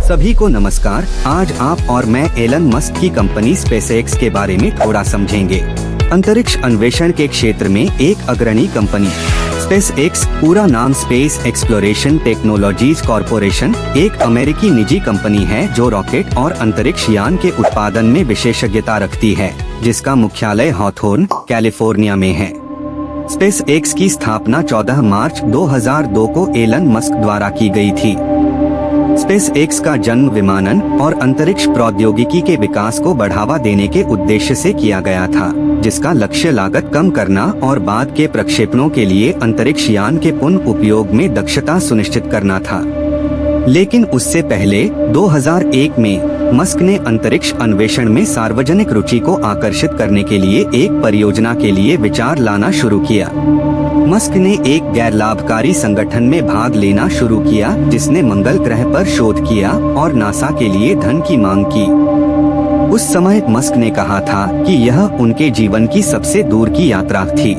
सभी को नमस्कार। आज आप और मैं एलन मस्क की कंपनी स्पेसएक्स के बारे में थोड़ा समझेंगे। अंतरिक्ष अन्वेषण के क्षेत्र में एक अग्रणी कंपनी स्पेसएक्स, पूरा नाम स्पेस एक्सप्लोरेशन टेक्नोलॉजीज कॉरपोरेशन, एक अमेरिकी निजी कंपनी है जो रॉकेट और अंतरिक्ष यान के उत्पादन में विशेषज्ञता रखती है, जिसका मुख्यालय हॉथोर्न, कैलिफोर्निया में है। स्पेसएक्स की स्थापना 14 मार्च 2002 को एलन मस्क द्वारा की गई थी। स्पेसएक्स का जन्म विमानन और अंतरिक्ष प्रौद्योगिकी के विकास को बढ़ावा देने के उद्देश्य से किया गया था, जिसका लक्ष्य लागत कम करना और बाद के प्रक्षेपणों के लिए अंतरिक्ष यान के पुनः उपयोग में दक्षता सुनिश्चित करना था। लेकिन उससे पहले 2001 में मस्क ने अंतरिक्ष अन्वेषण में सार्वजनिक रुचि को आकर्षित करने के लिए एक परियोजना के लिए विचार लाना शुरू किया। मस्क ने एक गैर लाभकारी संगठन में भाग लेना शुरू किया, जिसने मंगल ग्रह पर शोध किया और नासा के लिए धन की मांग की। उस समय मस्क ने कहा था कि यह उनके जीवन की सबसे दूर की यात्रा थी।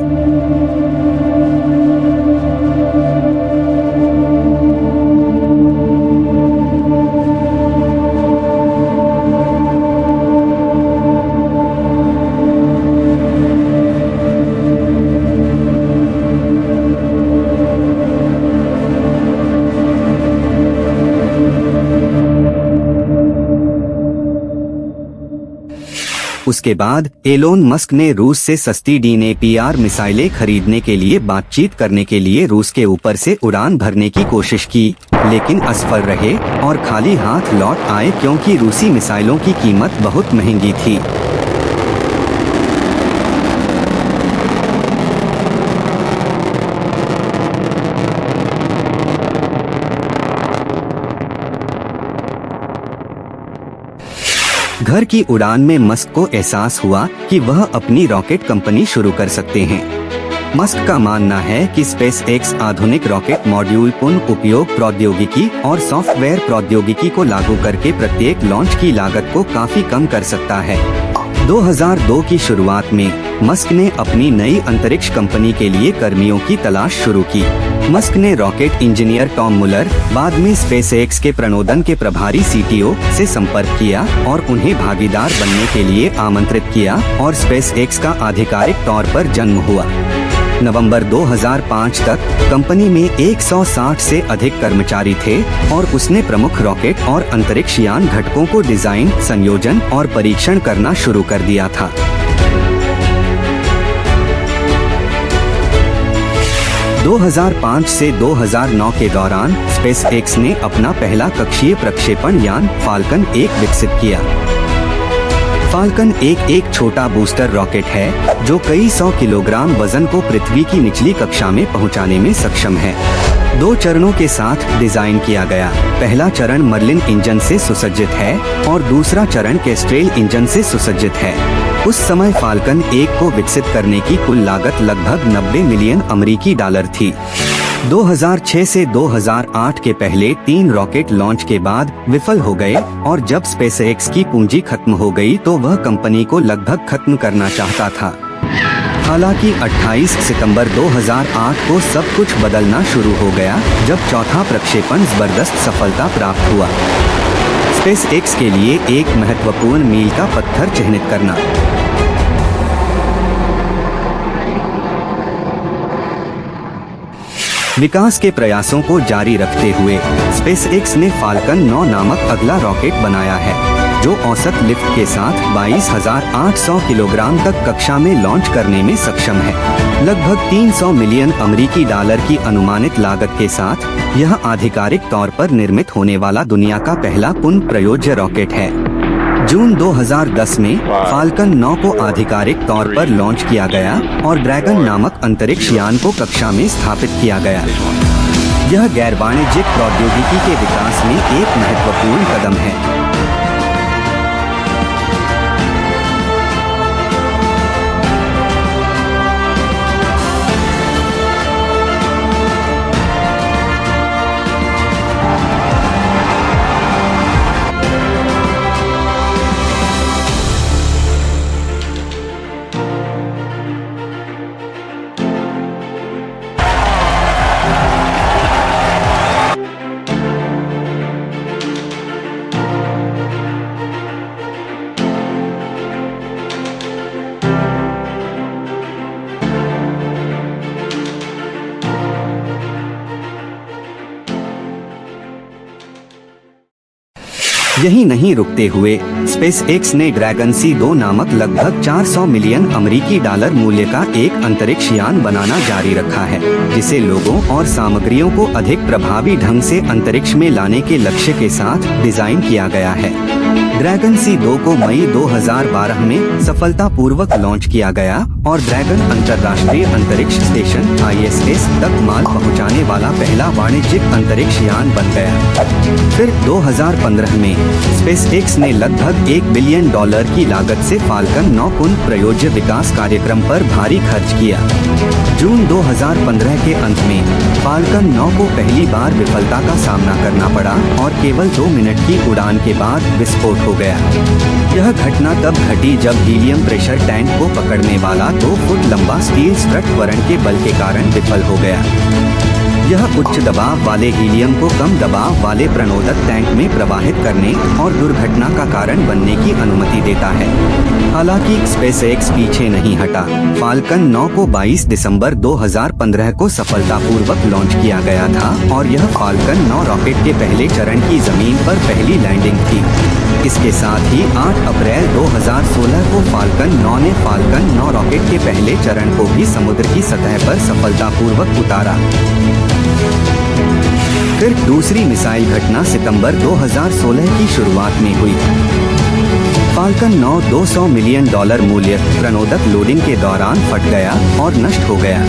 उसके बाद एलोन मस्क ने रूस से सस्ती DNAPR मिसाइलें खरीदने के लिए बातचीत करने के लिए रूस के ऊपर से उड़ान भरने की कोशिश की, लेकिन असफल रहे और खाली हाथ लौट आए क्योंकि रूसी मिसाइलों की कीमत बहुत महंगी थी। घर की उड़ान में मस्क को एहसास हुआ कि वह अपनी रॉकेट कंपनी शुरू कर सकते हैं। मस्क का मानना है कि स्पेसएक्स आधुनिक रॉकेट मॉड्यूल पुनः उपयोग प्रौद्योगिकी और सॉफ्टवेयर प्रौद्योगिकी को लागू करके प्रत्येक लॉन्च की लागत को काफी कम कर सकता है। 2002 की शुरुआत में मस्क ने अपनी नई अंतरिक्ष कंपनी के लिए कर्मियों की तलाश शुरू की। मस्क ने रॉकेट इंजीनियर टॉम मुलर, बाद में स्पेसएक्स के प्रणोदन के प्रभारी CTO से संपर्क किया और उन्हें भागीदार बनने के लिए आमंत्रित किया और स्पेसएक्स का आधिकारिक तौर पर जन्म हुआ। नवंबर 2005 तक कंपनी में 160 से अधिक कर्मचारी थे और उसने प्रमुख रॉकेट और अंतरिक्ष यान घटकों को डिजाइन, संयोजन और परीक्षण करना शुरू कर दिया था। दो 2005 से 2009 के दौरान स्पेसएक्स ने अपना पहला कक्षीय प्रक्षेपण यान फाल्कन 1 विकसित किया। फाल्कन 1 एक छोटा बूस्टर रॉकेट है जो कई 100 किलोग्राम वजन को पृथ्वी की निचली कक्षा में पहुंचाने में सक्षम है। 2 चरणों के साथ डिजाइन किया गया। पहला चरण मर्लिन इंजन से सुसज्जित है और दूसरा चरण केस्ट्रेल इंजन से सुसज्जित है। उस समय फाल्कन 1 को विकसित करने की कुल लागत लगभग 90 मिलियन अमेरिकी डॉलर थी। 2006 से 2008 के पहले 3 रॉकेट लॉन्च के बाद विफल हो गए और जब स्पेसएक्स की पूंजी खत्म हो गई तो वह कंपनी को लगभग खत्म करना चाहता था। हालांकि 28 सितंबर 2008 को सब कुछ बदलना शुरू हो गया जब चौथा प्रक्षेपण जबरदस्त सफलता प्राप्त हुआ। स्पेसएक्स के लिए एक महत्वपूर्ण मील का पत्थर चिह्नित करना। विकास के प्रयासों को जारी रखते हुए स्पेसएक्स ने फाल्कन 9 नामक अगला रॉकेट बनाया है, जो औसत लिफ्ट के साथ 22,800 किलोग्राम तक कक्षा में लॉन्च करने में सक्षम है। लगभग 300 मिलियन अमेरिकी डॉलर की अनुमानित लागत के साथ यह आधिकारिक तौर पर निर्मित होने वाला दुनिया का पहला पुनः प्रयोज्य रॉकेट है। जून 2010 में फाल्कन 9 को आधिकारिक तौर पर लॉन्च किया गया और ड्रैगन नामक अंतरिक्ष यान को कक्षा में स्थापित किया गया। यह गैर वाणिज्यिक प्रौद्योगिकी के विकास में एक महत्वपूर्ण कदम है। यही नहीं रुकते हुए स्पेस एक्स ने ड्रैगन सी 2 नामक लगभग 400 मिलियन अमेरिकी डॉलर मूल्य का एक अंतरिक्ष यान बनाना जारी रखा है, जिसे लोगों और सामग्रियों को अधिक प्रभावी ढंग से अंतरिक्ष में लाने के लक्ष्य के साथ डिजाइन किया गया है। ड्रैगन सी 2 को मई 2012 में सफलतापूर्वक लॉन्च किया गया और ड्रैगन अंतर्राष्ट्रीय अंतरिक्ष स्टेशन ISS तक माल पहुंचाने वाला पहला वाणिज्यिक अंतरिक्ष यान बन गया। फिर 2015 में स्पेस एक्स ने लगभग $1 बिलियन की लागत से फाल्कन 9 पुनः प्रयोज्य विकास कार्यक्रम पर भारी खर्च किया। जून 2015 के अंत में फाल्कन 9 को पहली बार विफलता का सामना करना पड़ा और केवल 2 मिनट की उड़ान के बाद विस्फोट हो गया। यह घटना तब घटी जब हीलियम प्रेशर टैंक को पकड़ने वाला 2 फुट लंबा स्टील स्ट्रट त्वरण के बल के कारण विफल हो गया। यह उच्च दबाव वाले हीलियम को कम दबाव वाले प्रणोदक टैंक में प्रवाहित करने और दुर्घटना का कारण बनने की अनुमति देता है। हालांकि स्पेसएक्स पीछे नहीं हटा। फाल्कन 9 को 22 दिसंबर 2015 को सफलतापूर्वक लॉन्च किया गया था और यह फाल्कन 9 रॉकेट के पहले चरण की जमीन पर पहली लैंडिंग थी। इसके साथ ही 8 अप्रैल 2016 को फाल्कन 9 ने फाल्कन 9 रॉकेट के पहले चरण को भी समुद्र की सतह पर सफलतापूर्वक उतारा। फिर दूसरी मिसाइल घटना सितंबर 2016 की शुरुआत में हुई। फाल्कन 9 $200 मिलियन मूल्य प्रणोदक लोडिंग के दौरान फट गया और नष्ट हो गया।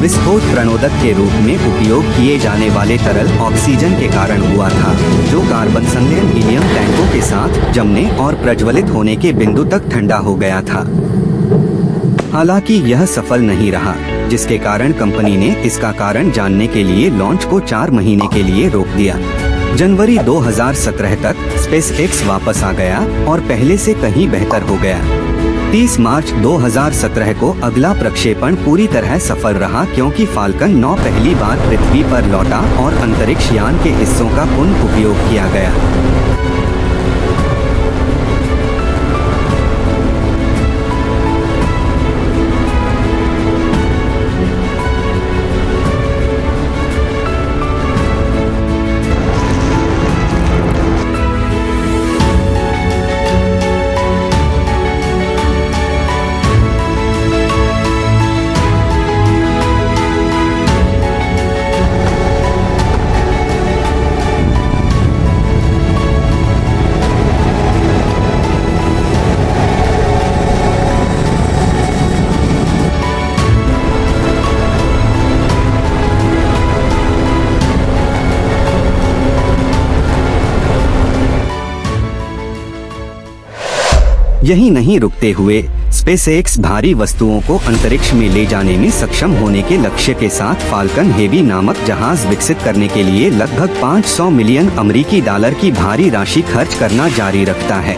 विस्फोट प्रणोदक के रूप में उपयोग किए जाने वाले तरल ऑक्सीजन के कारण हुआ था, जो कार्बन संलयन हीलियम टैंकों के साथ जमने और प्रज्वलित होने के बिंदु तक ठंडा हो गया था। हालांकि यह सफल नहीं रहा, जिसके कारण कंपनी ने इसका कारण जानने के लिए लॉन्च को 4 महीने के लिए रोक दिया। जनवरी 2017 तक स्पेसएक्स वापस आ गया और पहले से कहीं बेहतर हो गया। 30 मार्च 2017 को अगला प्रक्षेपण पूरी तरह सफल रहा, क्योंकि फाल्कन 9 पहली बार पृथ्वी पर लौटा और अंतरिक्ष यान के हिस्सों का पुनः उपयोग किया गया। यही नहीं रुकते हुए स्पेसएक्स भारी वस्तुओं को अंतरिक्ष में ले जाने में सक्षम होने के लक्ष्य के साथ फाल्कन हेवी नामक जहाज विकसित करने के लिए लगभग 500 मिलियन अमेरिकी डॉलर की भारी राशि खर्च करना जारी रखता है।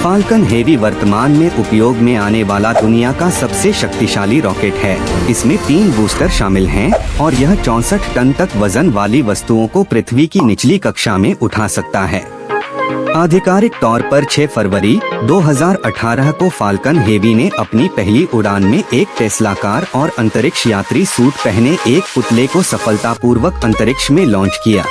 फाल्कन हेवी वर्तमान में उपयोग में आने वाला दुनिया का सबसे शक्तिशाली रॉकेट है। इसमें 3 बूस्टर शामिल हैं और यह 64 टन तक वजन वाली वस्तुओं को पृथ्वी की निचली कक्षा में उठा सकता है। आधिकारिक तौर पर 6 फरवरी 2018 को फाल्कन हेवी ने अपनी पहली उड़ान में एक टेस्ला कार और अंतरिक्ष यात्री सूट पहने एक पुतले को सफलतापूर्वक अंतरिक्ष में लॉन्च किया।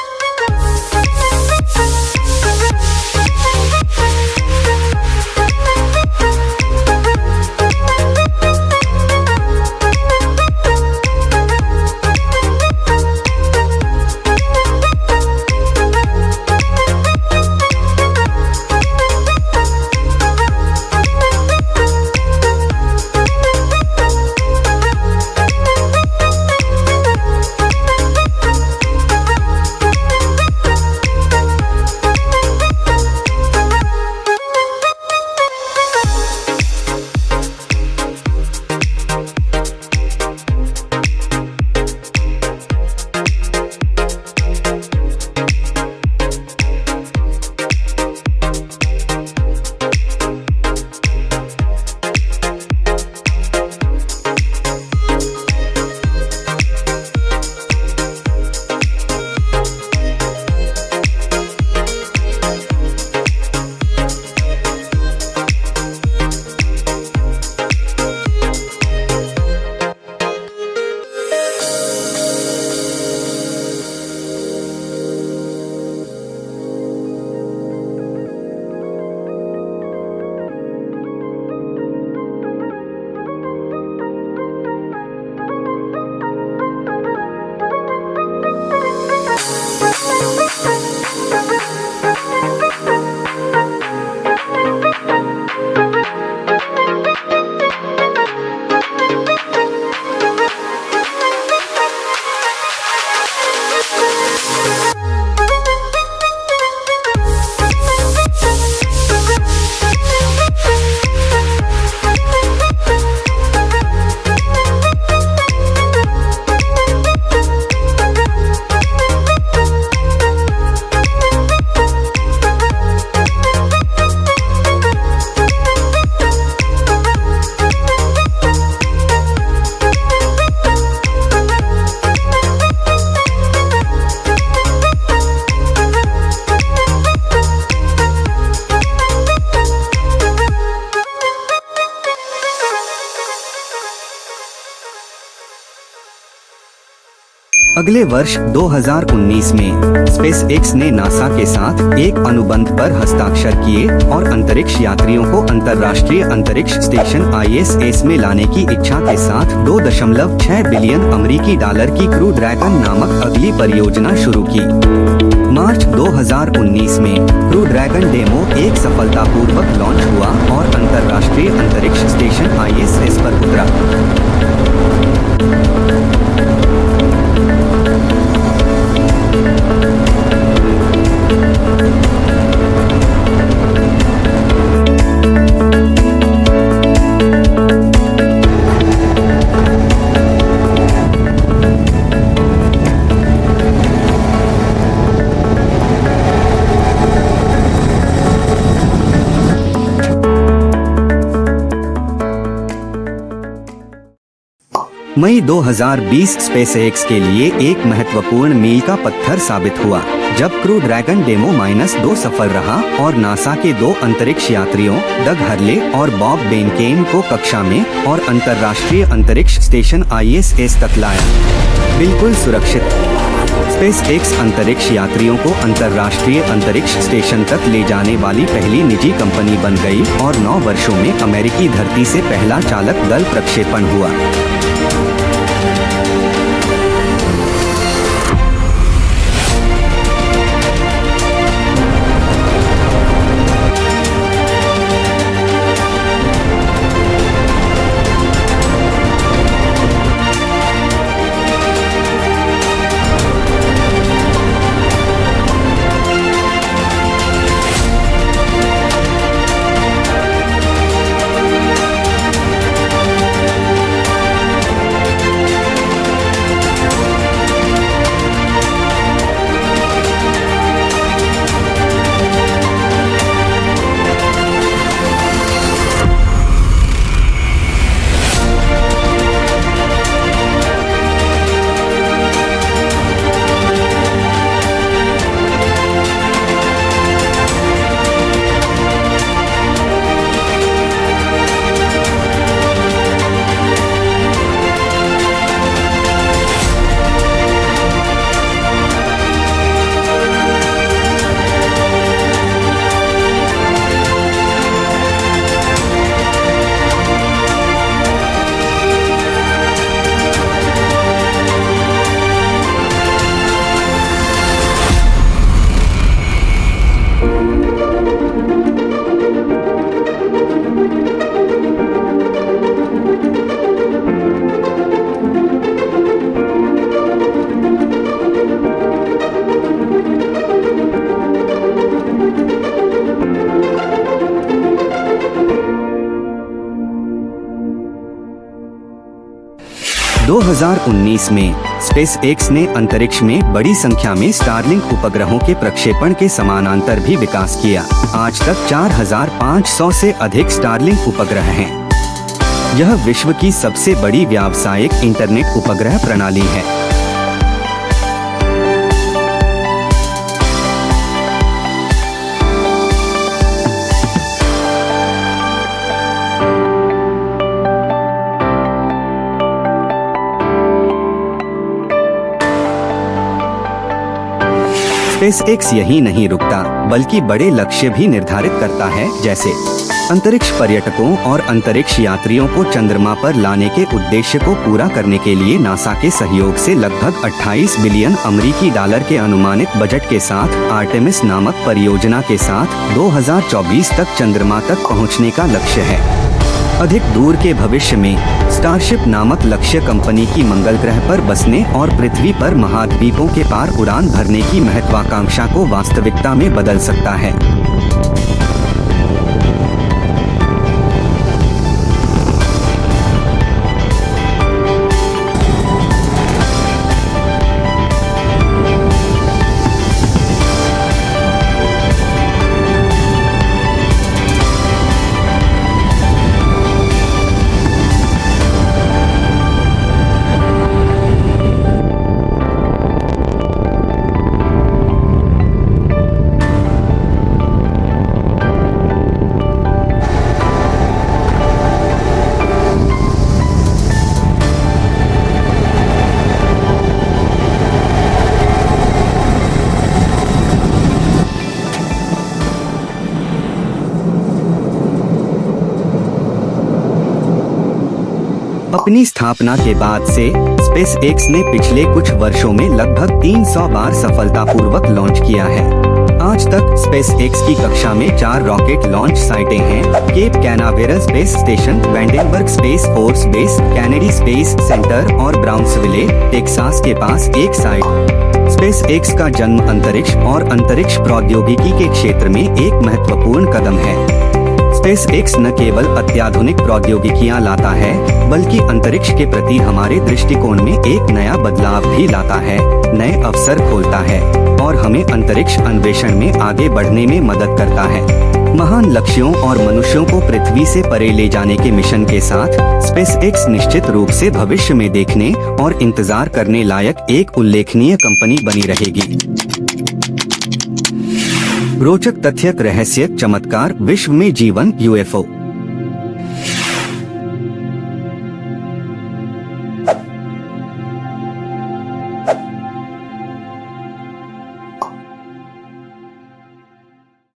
अगले वर्ष 2019 में स्पेस एक्स ने नासा के साथ एक अनुबंध पर हस्ताक्षर किए और अंतरिक्ष यात्रियों को अंतर्राष्ट्रीय अंतरिक्ष स्टेशन ISS में लाने की इच्छा के साथ 2.6 बिलियन अमेरिकी डॉलर की क्रू ड्रैगन नामक अगली परियोजना शुरू की। मार्च 2019 में क्रू ड्रैगन डेमो एक सफलतापूर्वक लॉन्च हुआ और अंतर्राष्ट्रीय अंतरिक्ष स्टेशन ISS पर उतरा। मई 2020 स्पेसएक्स के लिए एक महत्वपूर्ण मील का पत्थर साबित हुआ, जब क्रू ड्रैगन डेमो -2 सफल रहा और नासा के 2 अंतरिक्ष यात्रियों डग हर्ले और बॉब बेनकेन को कक्षा में और अंतर्राष्ट्रीय अंतरिक्ष स्टेशन ISS तक लाया। बिल्कुल सुरक्षित, स्पेसएक्स अंतरिक्ष यात्रियों को अंतर्राष्ट्रीय अंतरिक्ष स्टेशन तक ले जाने वाली पहली निजी कंपनी बन गई और 9 वर्षों में अमेरिकी धरती से पहला चालक दल प्रक्षेपण हुआ। दो 2019 में स्पेसएक्स ने अंतरिक्ष में बड़ी संख्या में स्टारलिंक उपग्रहों के प्रक्षेपण के समानांतर भी विकास किया। आज तक 4500 से अधिक स्टारलिंक उपग्रह हैं। यह विश्व की सबसे बड़ी व्यावसायिक इंटरनेट उपग्रह प्रणाली है। स्पेसएक्स यही नहीं रुकता, बल्कि बड़े लक्ष्य भी निर्धारित करता है, जैसे अंतरिक्ष पर्यटकों और अंतरिक्ष यात्रियों को चंद्रमा पर लाने के उद्देश्य को पूरा करने के लिए नासा के सहयोग से लगभग 28 बिलियन अमेरिकी डॉलर के अनुमानित बजट के साथ आर्टेमिस नामक परियोजना के साथ 2024 तक चंद्रमा तक पहुंचने का लक्ष्य है। अधिक दूर के भविष्य में स्टारशिप नामक लक्ष्य कंपनी की मंगल ग्रह पर बसने और पृथ्वी पर महाद्वीपों के पार उड़ान भरने की महत्वाकांक्षा को वास्तविकता में बदल सकता है। अपनी स्थापना के बाद से स्पेस एक्स ने पिछले कुछ वर्षों में लगभग 300 बार सफलतापूर्वक लॉन्च किया है। आज तक स्पेस एक्स की कक्षा में 4 रॉकेट लॉन्च साइटें हैं: Cape Canaveral space station, Vandenberg space force base, Kennedy space center और ब्राउन्सविले, टेक्सास के पास एक साइट। स्पेस एक्स का जन्म अंतरिक्ष और अंतरिक्ष प्रौद्योगिकी के क्षेत्र में एक महत्वपूर्ण कदम है। स्पेस एक्स न केवल अत्याधुनिक प्रौद्योगिकियां लाता है, बल्कि अंतरिक्ष के प्रति हमारे दृष्टिकोण में एक नया बदलाव भी लाता है, नए अवसर खोलता है और हमें अंतरिक्ष अन्वेषण में आगे बढ़ने में मदद करता है। महान लक्ष्यों और मनुष्यों को पृथ्वी से परे ले जाने के मिशन के साथ स्पेस एक्स निश्चित रूप से भविष्य में देखने और इंतजार करने लायक एक उल्लेखनीय कंपनी बनी रहेगी। रोचक तथ्य, रहस्य, चमत्कार, विश्व में जीवन, यूएफओ।